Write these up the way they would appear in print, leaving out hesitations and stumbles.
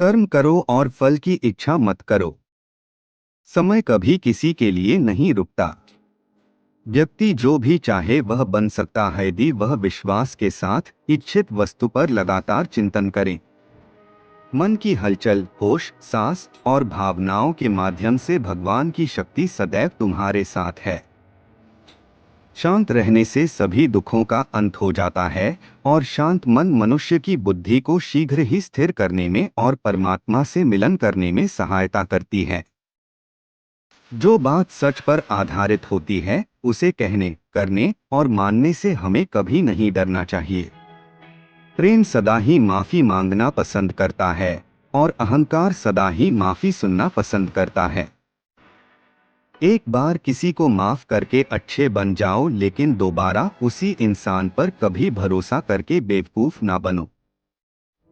कर्म करो और फल की इच्छा मत करो। समय कभी किसी के लिए नहीं रुकता। व्यक्ति जो भी चाहे वह बन सकता है यदि वह विश्वास के साथ इच्छित वस्तु पर लगातार चिंतन करे। मन की हलचल, होश, सांस और भावनाओं के माध्यम से भगवान की शक्ति सदैव तुम्हारे साथ है। शांत रहने से सभी दुखों का अंत हो जाता है और शांत मन मनुष्य की बुद्धि को शीघ्र ही स्थिर करने में और परमात्मा से मिलन करने में सहायता करती है। जो बात सच पर आधारित होती है उसे कहने, करने और मानने से हमें कभी नहीं डरना चाहिए। प्रेम सदा ही माफी मांगना पसंद करता है और अहंकार सदा ही माफी सुनना पसंद करता है। एक बार किसी को माफ करके अच्छे बन जाओ, लेकिन दोबारा उसी इंसान पर कभी भरोसा करके बेवकूफ ना बनो।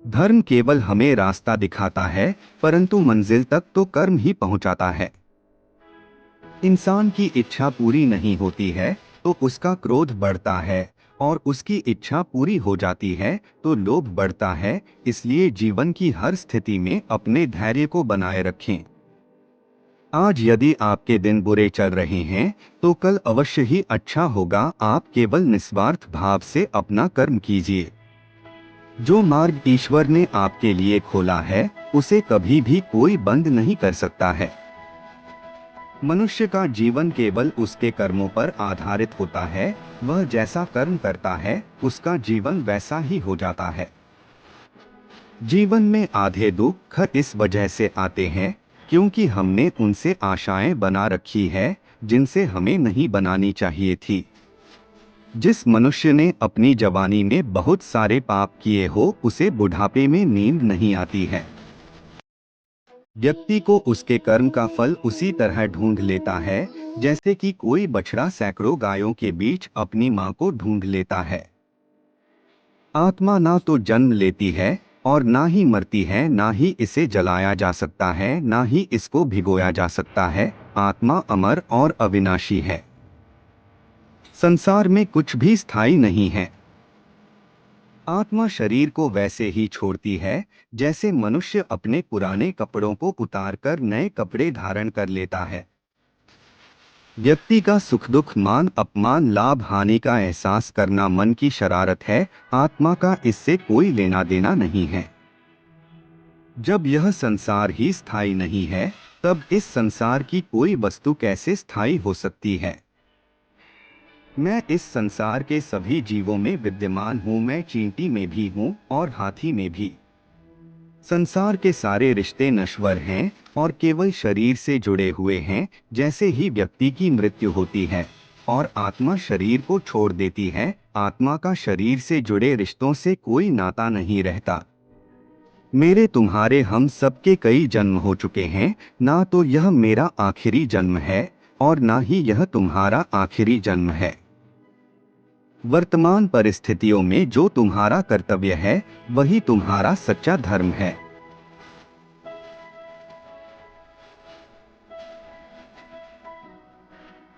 धर्म केवल हमें रास्ता दिखाता है, परंतु मंजिल तक तो कर्म ही पहुंचाता है। इंसान की इच्छा पूरी नहीं होती है तो उसका क्रोध बढ़ता है, और उसकी इच्छा पूरी हो जाती है तो लोभ बढ़ता है। इसलिए जीवन की हर स्थिति में अपने धैर्य को बनाए रखें। आज यदि आपके दिन बुरे चल रहे हैं तो कल अवश्य ही अच्छा होगा। आप केवल निस्वार्थ भाव से अपना कर्म कीजिए। जो मार्ग ईश्वर ने आपके लिए खोला है उसे कभी भी कोई बंद नहीं कर सकता है। मनुष्य का जीवन केवल उसके कर्मों पर आधारित होता है। वह जैसा कर्म करता है उसका जीवन वैसा ही हो जाता है। जीवन में आधे दुख इस वजह से आते हैं क्योंकि हमने उनसे आशाएं बना रखी है जिनसे हमें नहीं बनानी चाहिए थी। जिस मनुष्य ने अपनी जवानी में बहुत सारे पाप किए हो उसे बुढ़ापे में नींद नहीं आती है। व्यक्ति को उसके कर्म का फल उसी तरह ढूंढ लेता है जैसे कि कोई बछड़ा सैकड़ों गायों के बीच अपनी मां को ढूंढ लेता है। आत्मा ना तो जन्म लेती है और ना ही मरती है, ना ही इसे जलाया जा सकता है, ना ही इसको भिगोया जा सकता है। आत्मा अमर और अविनाशी है। संसार में कुछ भी स्थायी नहीं है। आत्मा शरीर को वैसे ही छोड़ती है जैसे मनुष्य अपने पुराने कपड़ों को उतारकर नए कपड़े धारण कर लेता है। व्यक्ति का सुख दुख, मान अपमान, लाभ हानि का एहसास करना मन की शरारत है। आत्मा का इससे कोई लेना देना नहीं है। जब यह संसार ही स्थायी नहीं है तब इस संसार की कोई वस्तु कैसे स्थायी हो सकती है। मैं इस संसार के सभी जीवों में विद्यमान हूँ। मैं चींटी में भी हूँ और हाथी में भी। संसार के सारे रिश्ते नश्वर हैं और केवल शरीर से जुड़े हुए हैं। जैसे ही व्यक्ति की मृत्यु होती है और आत्मा शरीर को छोड़ देती है, आत्मा का शरीर से जुड़े रिश्तों से कोई नाता नहीं रहता। मेरे तुम्हारे हम सबके कई जन्म हो चुके हैं। ना तो यह मेरा आखिरी जन्म है और ना ही यह तुम्हारा आखिरी जन्म है। वर्तमान परिस्थितियों में जो तुम्हारा कर्तव्य है वही तुम्हारा सच्चा धर्म है।